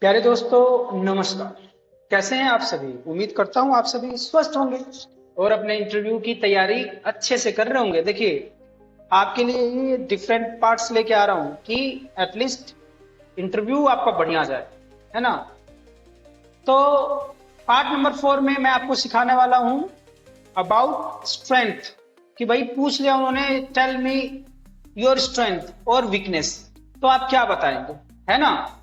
प्यारे दोस्तों, नमस्कार। कैसे हैं आप सभी? उम्मीद करता हूं आप सभी स्वस्थ होंगे और अपने इंटरव्यू की तैयारी अच्छे से कर रहे होंगे। देखिए, आपके लिए ये डिफरेंट पार्ट्स लेके आ रहा हूं कि एटलीस्ट इंटरव्यू आपका बढ़िया जाए, है ना? तो पार्ट नंबर 4 में मैं आपको सिखाने वाला हूं अबाउट स्ट्रेंथ। कि भाई पूछ लिया उन्होंने, टेल मी योर स्ट्रेंथ और वीकनेस, तो आप क्या बताएंगे, है ना?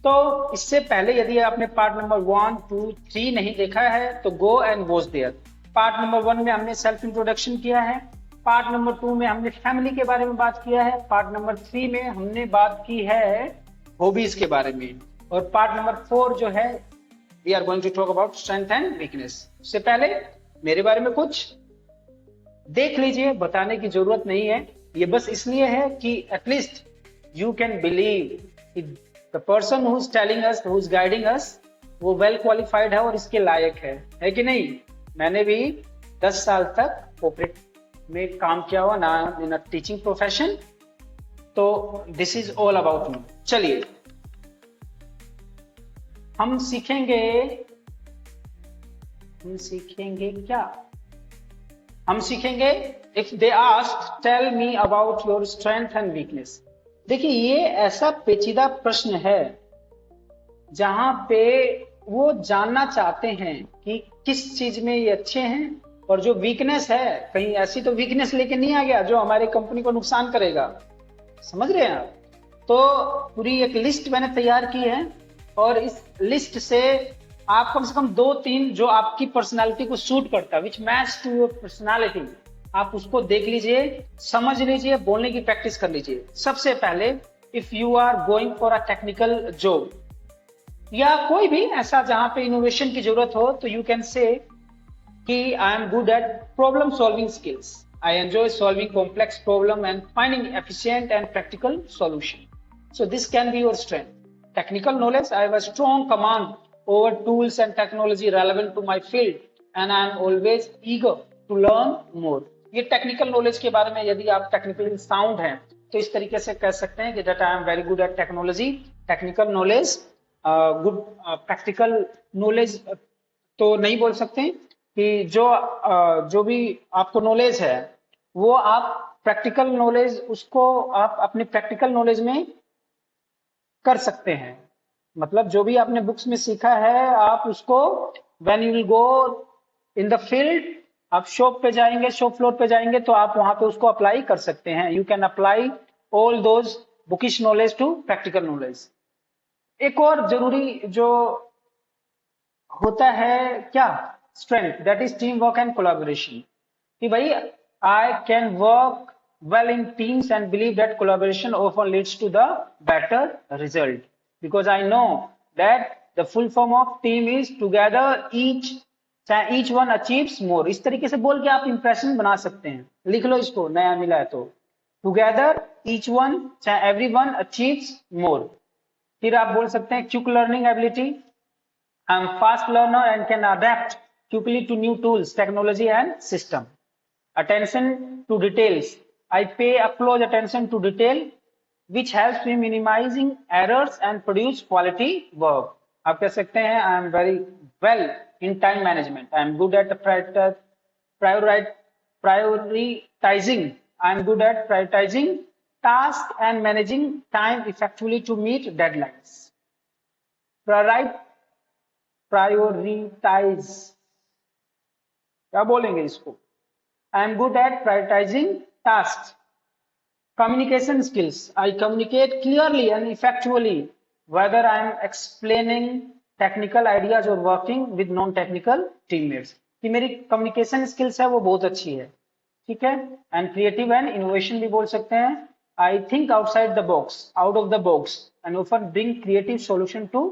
तो इससे पहले यदि आपने पार्ट नंबर 1, 2, 3 नहीं देखा है तो go and watch there. Part number 1 में हमने सेल्फ इंट्रोडक्शन किया है। पार्ट नंबर 2 में हमने फैमिली के बारे में बात किया है। पार्ट नंबर 3 में हमने बात की है हॉबीज के बारे में। और पार्ट नंबर 4 जो है, we are going to talk about strength and weakness. उससे पहले मेरे बारे में कुछ देख लीजिए, बताने की जरूरत नहीं है। ये बस इसलिए है कि at least you can believe the person who is telling us, who is guiding अस, वो वेल क्वालिफाइड है और इसके लायक है कि नहीं? मैंने भी 10 साल तक कॉर्पोरेट में काम किया हुआ ना, इन अ टीचिंग प्रोफेशन। तो this is all about me. चलिए हम सीखेंगे क्या? हम सीखेंगे if they ask tell me about your strength and weakness. देखिए, ये ऐसा पेचीदा प्रश्न है जहां पे वो जानना चाहते हैं कि किस चीज में ये अच्छे हैं, और जो वीकनेस है कहीं ऐसी तो वीकनेस लेके नहीं आ गया जो हमारे कंपनी को नुकसान करेगा। समझ रहे हैं आप? तो पूरी एक लिस्ट मैंने तैयार की है और इस लिस्ट से आप कम से कम 2-3 जो आपकी पर्सनालिटी को सूट करता है, विच मैच टू योर पर्सनालिटी, आप उसको देख लीजिए, समझ लीजिए, बोलने की प्रैक्टिस कर लीजिए। सबसे पहले, if you are going for a technical job या कोई भी ऐसा जहां पे इनोवेशन की जरूरत हो, तो यू कैन से कि I am good at problem solving skills. I enjoy solving complex problem and finding efficient and practical solution. So this can be your strength. Technical knowledge, I have a strong command over tools and technology relevant to my field and I am always eager to learn more. ये technical knowledge के बारे में, यदि आप technically sound हैं तो इस तरीके से कह सकते हैं कि that I am very good at technology, technical knowledge, good practical knowledge तो नहीं बोल सकते कि जो भी आपको नॉलेज है वो आप प्रैक्टिकल नॉलेज, उसको आप अपने प्रैक्टिकल नॉलेज में कर सकते हैं। मतलब जो भी आपने बुक्स में सीखा है आप उसको when you will go in the field, आप शॉप पे जाएंगे, शॉप फ्लोर पे जाएंगे तो आप वहां पे उसको अप्लाई कर सकते हैं। You can apply all those bookish knowledge to practical knowledge. एक और जरूरी जो होता है क्या, strength, that is team work and collaboration. कि भाई I can work well in teams and believe that collaboration often leads to the better result, because I know that the full form of team is together each one achieves more। इस तरीके से बोल के आप impression बना सकते हैं। लिख लो इसको, नया मिला है तो, टुगेदर ईच वन चाहे एवरी वन अचीव्स मोर। फिर आप बोल सकते हैं quick learning ability, I am fast learner and can adapt quickly to new tools, technology and system. Attention to details, I pay a close attention to detail which helps me minimizing errors and produce quality work। आप कह सकते हैं I am very well in time management, I am good at prioritizing, I am good at prioritizing tasks and managing time effectively to meet deadlines। Prioritize, क्या बोलेंगे इसको? I am good at prioritizing tasks। Communication skills, I communicate clearly and effectively whether I am explaining technical ideas or working with non-technical teammates। कि मेरी communication skills है वो बहुत अच्छी है, ठीक है। And creative and innovation भी बोल सकते हैं, I think outside the box, out of the box and often bring creative solution to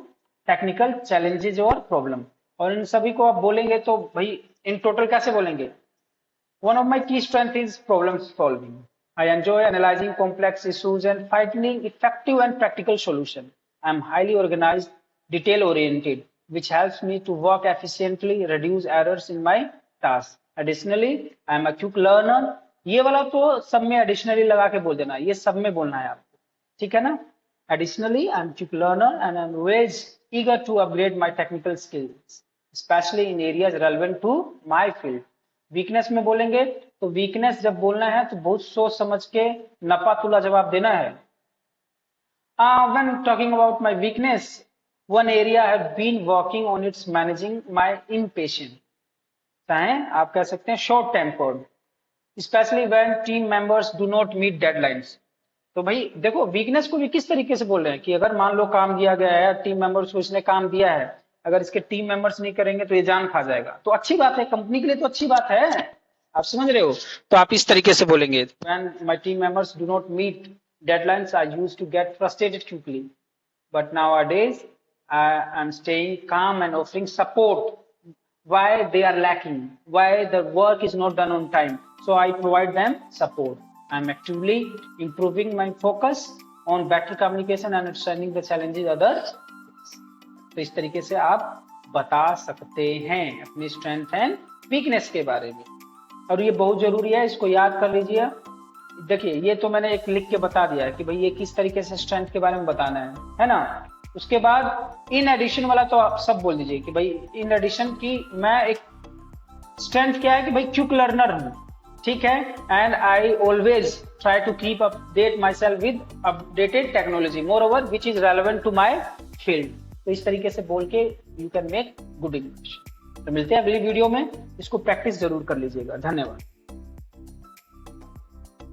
technical challenges or problem। और इन सभी को आप बोलेंगे तो भाई इन टोटल कैसे बोलेंगे? One of my key strengths is problem solving. I enjoy analyzing complex issues and finding effective and practical solutions. I am highly organized, detail-oriented, which helps me to work efficiently, reduce errors in my tasks. Additionally, I am a quick learner। ये वाला तो सब में additionally लगा के बोल देना, ये सब में बोलना है आपको, ठीक है ना? Additionally, I'm quick learner and I'm always eager to upgrade my technical skills, especially in areas relevant to my field. Weakness में बोलेंगे तो वीकनेस जब बोलना है तो बहुत सोच समझ के नपा तुला जवाब देना है. When talking about my weakness, one area I have been working on it's managing my impatience. चाहे आप कह सकते हैं short tempered, especially when team members do not meet deadlines. तो भाई देखो वीकनेस को भी किस तरीके से बोल रहे हैं कि अगर मान लो काम दिया गया है, टीम मेंबर्स को इसने काम दिया है, अगर इसके टीम मेंबर्स नहीं करेंगे तो ये जान खा जाएगा. तो अच्छी बात है, कंपनी के लिए तो अच्छी बात है, आप समझ रहे हो. तो आप इस तरीके से बोलेंगे, when my team members do not meet deadlines I used to get frustrated quickly, but nowadays I am staying calm and offering support why they are lacking, why the work is not done on time, so I provide them support. I'm actively improving my focus on better communication and understanding the challenges others. तो इस तरीके से आप बता सकते हैं अपनी strength and weakness के बारे में, और ये बहुत जरूरी है, इसको याद कर लीजिए. देखिए ये तो मैंने एक लिख के बता दिया है कि भाई ये किस तरीके से स्ट्रेंथ के बारे में बताना है ना. उसके बाद इन एडिशन वाला तो आप सब बोल दीजिए कि भाई इन एडिशन की मैं एक स्ट्रेंथ क्या है कि भाई क्विक लर्नर हूं, ठीक है, and I always try to keep update myself with updated technology moreover which is relevant to my field. तो इस तरीके से बोल के you can make good English. तो मिलते हैं अगली वीडियो में, इसको प्रैक्टिस जरूर कर लीजिएगा. धन्यवाद.